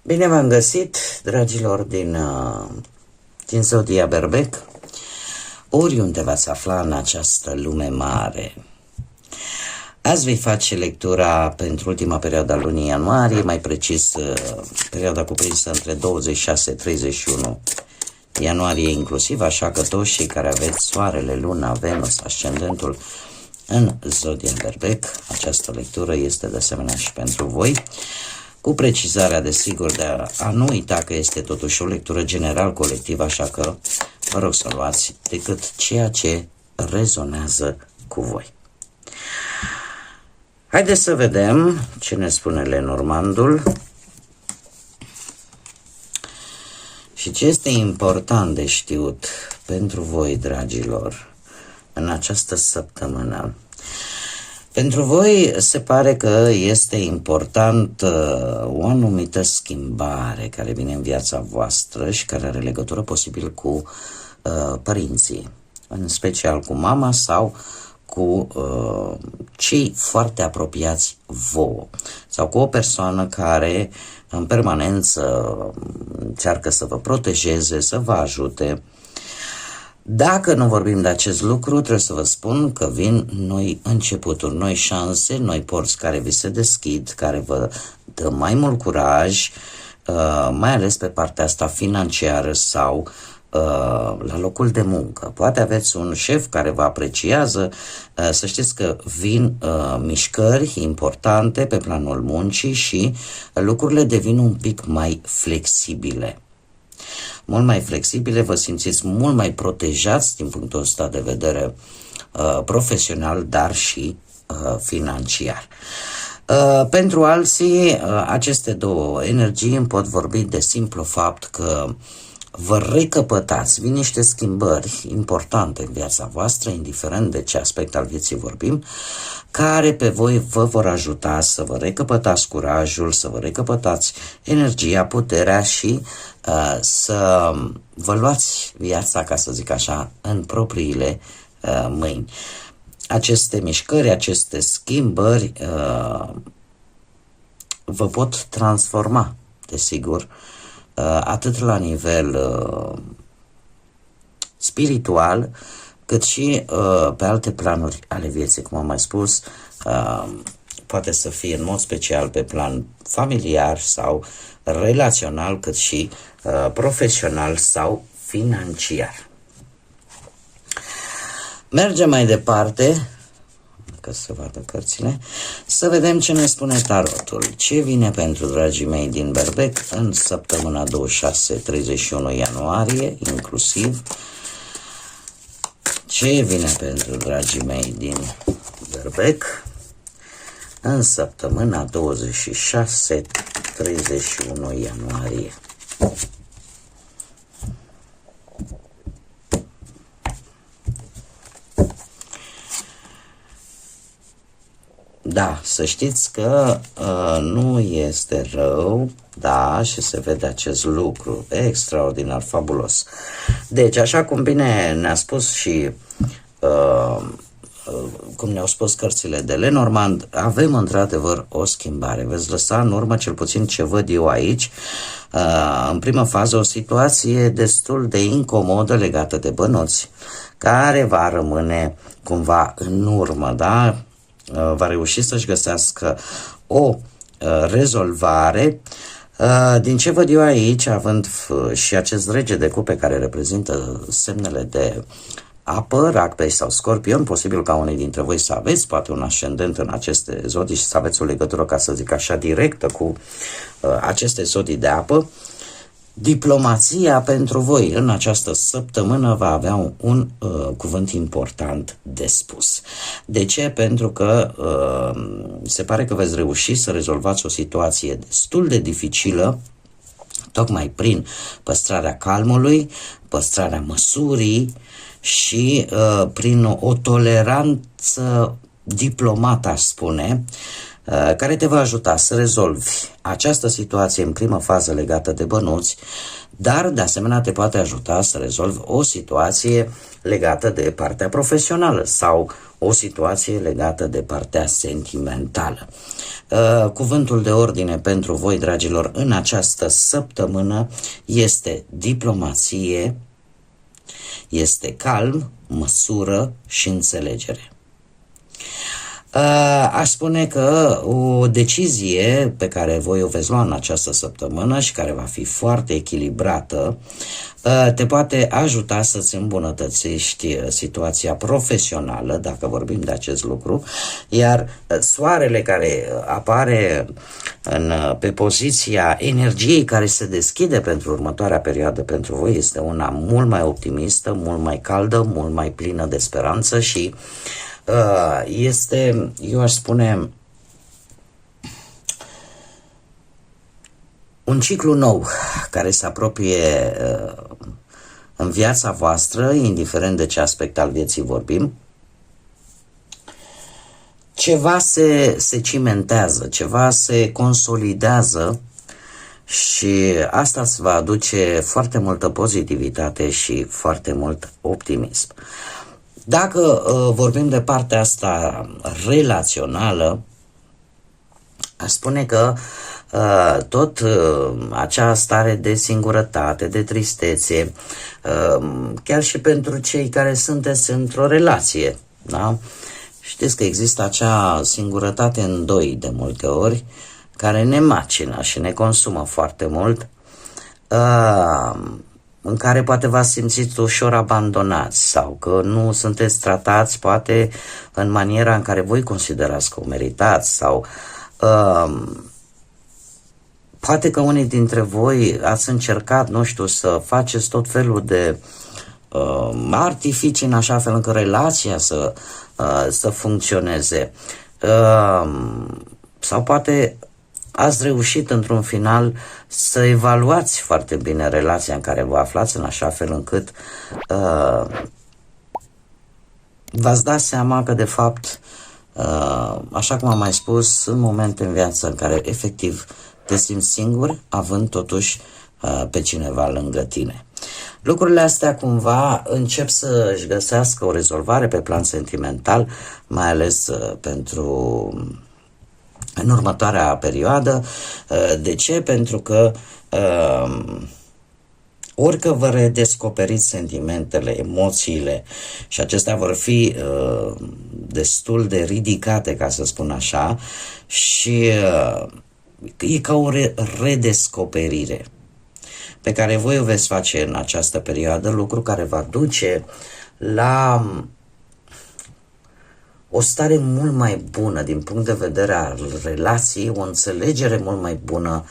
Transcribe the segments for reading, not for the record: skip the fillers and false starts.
Bine v-am găsit, dragilor din Zodia Berbec, oriunde v-ați afla în această lume mare. Azi vei face lectura pentru ultima perioadă a lunii ianuarie, mai precis perioada cuprinsă între 26-31 ianuarie inclusiv, așa că toți cei care aveți soarele, luna, Venus, ascendentul în Zodia Berbec, această lectură este de asemenea și pentru voi. Cu precizarea, desigur, de a nu uita că este totuși o lectură general colectivă, așa că vă rog să luați decât ceea ce rezonează cu voi. Haideți să vedem ce ne spune Lenormandul și ce este important de știut pentru voi, dragilor, în această săptămână. Pentru voi se pare că este important o anumită schimbare care vine în viața voastră și care are legătură posibil cu părinții, în special cu mama sau cu cei foarte apropiați vouă sau cu o persoană care în permanență încearcă să vă protejeze, să vă ajute. Dacă nu vorbim de acest lucru, trebuie să vă spun că vin noi începuturi, noi șanse, noi porți care vi se deschid, care vă dă mai mult curaj, mai ales pe partea asta financiară sau la locul de muncă. Poate aveți un șef care vă apreciază, să știți că vin mișcări importante pe planul muncii și lucrurile devin un pic mai flexibile. Mult mai flexibile, vă simțiți mult mai protejați din punctul ăsta de vedere profesional, dar și financiar. Pentru alții, aceste două energii îmi pot vorbi de simplu fapt că vă recăpătați, vin niște schimbări importante în viața voastră, indiferent de ce aspect al vieții vorbim, care pe voi vă vor ajuta să vă recăpătați curajul, să vă recăpătați energia, puterea și să vă luați viața, ca să zic așa, în propriile mâini. Aceste mișcări, aceste schimbări vă pot transforma, desigur, atât la nivel spiritual, cât și pe alte planuri ale vieții, cum am mai spus, poate să fie în mod special pe plan familiar sau relațional, cât și profesional sau financiar. Mergem mai departe, că se vadă cărțile, să vedem ce ne spune tarotul. Ce vine pentru dragii mei din Berbec în săptămâna 26-31 ianuarie, inclusiv. Ce vine pentru dragii mei din Berbec în săptămâna 26-31 ianuarie. Da, să știți că nu este rău, da, și se vede acest lucru extraordinar, fabulos. Deci, așa cum bine ne-a spus și cum ne-au spus cărțile de Lenormand, avem într-adevăr o schimbare. Veți lăsa în urmă, cel puțin ce văd eu aici, în primă fază o situație destul de incomodă legată de bănuți, care va rămâne cumva în urmă, da? Va reuși să-și găsească o rezolvare. Din ce văd eu aici, având și acest rege de cupe care reprezintă semnele de apă, rac, pești sau scorpion, posibil ca unii dintre voi să aveți poate un ascendent în aceste zodii și să aveți o legătură, ca să zic așa, directă cu aceste zodii de apă. Diplomația pentru voi în această săptămână va avea un cuvânt important de spus. De ce? Pentru că se pare că veți reuși să rezolvați o situație destul de dificilă, tocmai prin păstrarea calmului, păstrarea măsurii și prin o toleranță diplomată, aș spune, care te va ajuta să rezolvi această situație în primă fază legată de bănuți, dar de asemenea te poate ajuta să rezolvi o situație legată de partea profesională sau o situație legată de partea sentimentală. Cuvântul de ordine pentru voi, dragilor, în această săptămână este diplomație, este calm, măsură și înțelegere. Aș spune că o decizie pe care voi o veți lua în această săptămână și care va fi foarte echilibrată te poate ajuta să-ți îmbunătățești situația profesională, dacă vorbim de acest lucru, iar soarele care apare pe poziția energiei care se deschide pentru următoarea perioadă pentru voi este una mult mai optimistă, mult mai caldă, mult mai plină de speranță și este, eu aș spune, un ciclu nou care se apropie în viața voastră, indiferent de ce aspect al vieții vorbim. Ceva se cimentează, ceva se consolidează și asta îți va aduce foarte multă pozitivitate și foarte mult optimism. Dacă vorbim de partea asta relațională, aș spune că tot acea stare de singurătate, de tristețe, chiar și pentru cei care sunteți într-o relație, da? Știți că există acea singurătate în doi de multe ori, care ne macină și ne consumă foarte mult, în care poate v-ați simțit ușor abandonați sau că nu sunteți tratați poate în maniera în care voi considerați că o meritați sau poate că unii dintre voi ați încercat, nu știu, să faceți tot felul de artificii în așa fel încât relația să funcționeze sau poate ați reușit într-un final să evaluați foarte bine relația în care vă aflați în așa fel încât v-ați dat seama că de fapt, așa cum am mai spus, sunt momente în viață în care efectiv te simți singur, având totuși pe cineva lângă tine. Lucrurile astea cumva încep să-și găsească o rezolvare pe plan sentimental, mai ales în următoarea perioadă. De ce? Pentru că orică vă redescoperiți sentimentele, emoțiile și acestea vor fi destul de ridicate, ca să spun așa, și e ca o redescoperire pe care voi o veți face în această perioadă, lucru care va duce la o stare mult mai bună din punct de vedere al relației, o înțelegere mult mai bună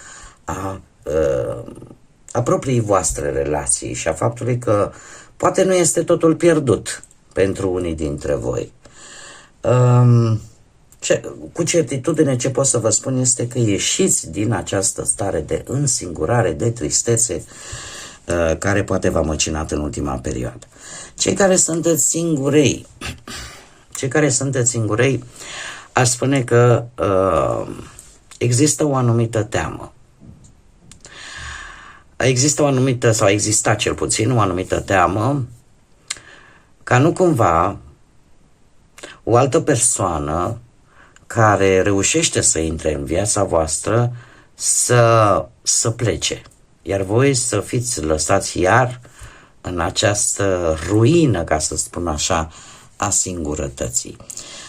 a propriei voastre relații și a faptului că poate nu este totul pierdut pentru unii dintre voi. Cu certitudine ce pot să vă spun este că ieșiți din această stare de însingurare, de tristețe care poate v-a măcinat în ultima perioadă. Cei care sunteți singurei, aș spune că există o anumită teamă. A existat cel puțin o anumită teamă ca nu cumva o altă persoană care reușește să intre în viața voastră să plece, iar voi să fiți lăsați iar în această ruină, ca să spun așa, a singurătății.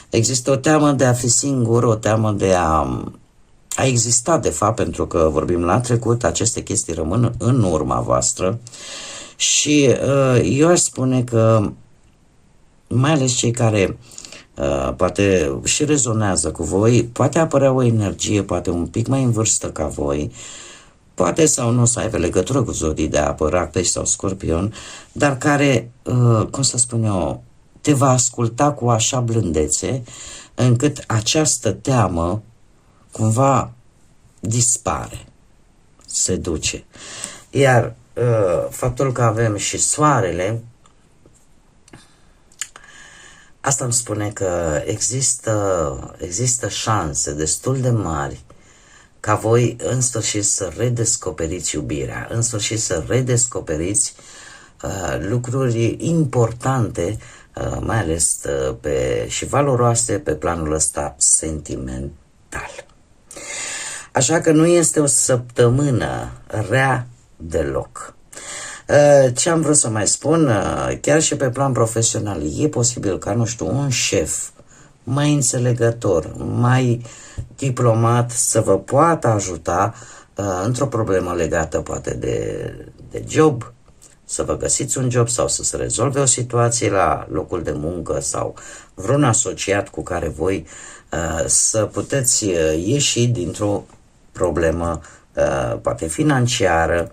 Există o teamă de a fi singur, o teamă de a exista, de fapt, pentru că vorbim la trecut, aceste chestii rămân în urma voastră și eu aș spune că mai ales cei care poate și rezonează cu voi, poate apărea o energie, poate un pic mai în vârstă ca voi, poate sau nu să aibă legătură cu zodii de apă, Rac, Pești sau Scorpion, dar care, cum să spun eu, te va asculta cu așa blândețe, încât această teamă cumva dispare, se duce. Iar faptul că avem și soarele Asta îmi spune că există șanse destul de mari ca voi în sfârșit să redescoperiți iubirea, în sfârșit să redescoperiți lucruri importante, mai ales și valoroase pe planul ăsta sentimental. Așa că nu este o săptămână rea deloc. Ce am vrut să mai spun, chiar și pe plan profesional, e posibil ca, nu știu, un șef mai înțelegător, mai diplomat să vă poată ajuta într-o problemă legată poate de job, să vă găsiți un job sau să se rezolve o situație la locul de muncă sau vreun asociat cu care voi să puteți ieși dintr-o problemă poate financiară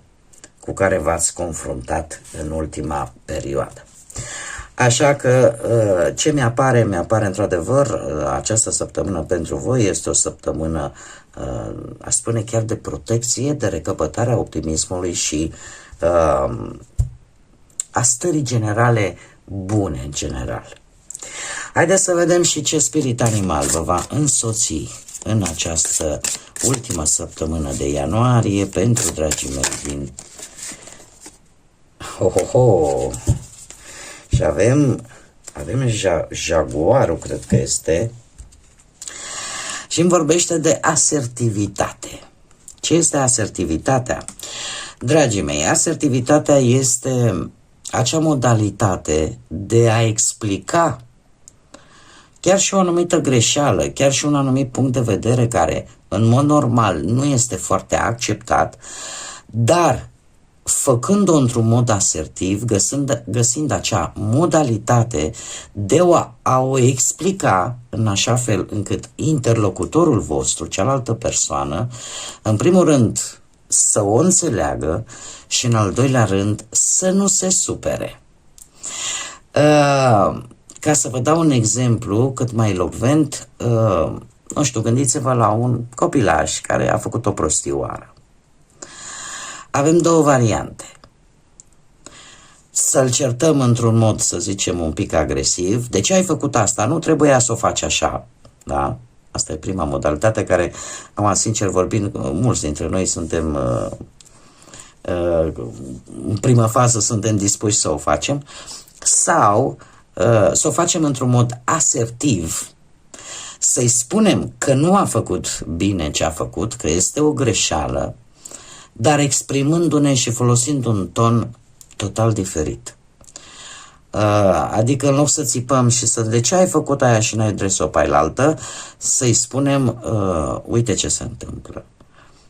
cu care v-ați confruntat în ultima perioadă. Așa că ce mi-apare într-adevăr această săptămână pentru voi este o săptămână, aș spune chiar de protecție, de recăpătare a optimismului și a stării generale bune în general. Haideți să vedem și ce spirit animal vă va însoți în această ultimă săptămână de ianuarie pentru dragii mei din... Și avem jaguarul, cred că este, și îmi vorbește de asertivitate. Ce este asertivitatea? Dragii mei, asertivitatea este acea modalitate de a explica chiar și o anumită greșeală, chiar și un anumit punct de vedere care în mod normal nu este foarte acceptat, dar făcând-o într-un mod asertiv, găsind acea modalitate de a o explica în așa fel încât interlocutorul vostru, cealaltă persoană, în primul rând să o înțeleagă și în al doilea rând să nu se supere. Ca să vă dau un exemplu cât mai elocvent, nu știu, gândiți-vă la un copilaj care a făcut o prostioară. Avem două variante. Să-l certăm într-un mod, să zicem, un pic agresiv. De ce ai făcut asta? Nu trebuia să o faci așa. Da? Asta e prima modalitate care, acum, sincer vorbind, mulți dintre noi suntem, în prima fază, suntem dispuși să o facem. Sau să o facem într-un mod asertiv, să-i spunem că nu a făcut bine ce a făcut, că este o greșeală, dar exprimându-ne și folosind un ton total diferit. Adică în loc să țipăm și de ce ai făcut aia și n-ai dres-o pe ailaltă, să-i spunem, uite ce se întâmplă.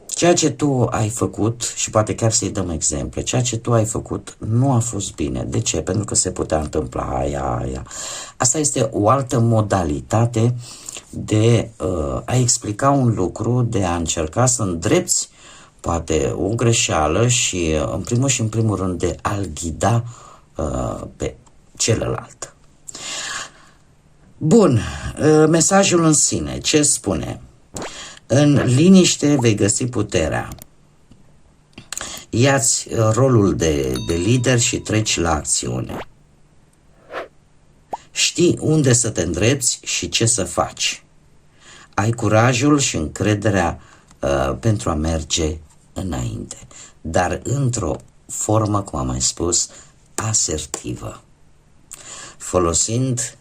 Ceea ce tu ai făcut, și poate chiar să-i dăm exemple, ceea ce tu ai făcut nu a fost bine. De ce? Pentru că se putea întâmpla aia. Asta este o altă modalitate de a explica un lucru, de a încerca să îndrepți poate o greșeală și în primul rând de a-l ghida pe celălalt. Bun, mesajul în sine, ce spune? În liniște vei găsi puterea. Ia-ți rolul de lider și treci la acțiune. Știi unde să te îndrepți și ce să faci. Ai curajul și încrederea pentru a merge înainte, dar într-o formă, cum am mai spus, asertivă. Folosind,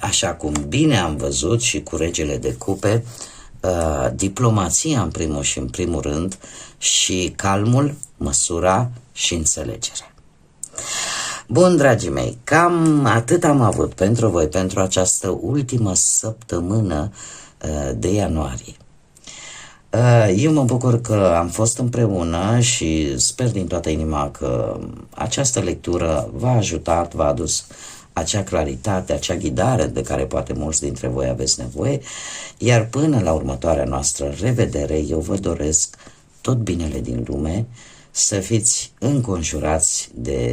așa cum bine am văzut și cu regele de cupe, diplomația în primul rând și calmul, măsura și înțelegerea. Bun, dragii mei, cam atât am avut pentru voi, pentru această ultimă săptămână de ianuarie. Eu mă bucur că am fost împreună și sper din toată inima că această lectură v-a ajutat, v-a adus acea claritate, acea ghidare de care poate mulți dintre voi aveți nevoie, iar până la următoarea noastră revedere, eu vă doresc tot binele din lume, să fiți înconjurați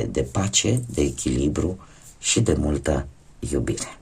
de pace, de echilibru și de multă iubire.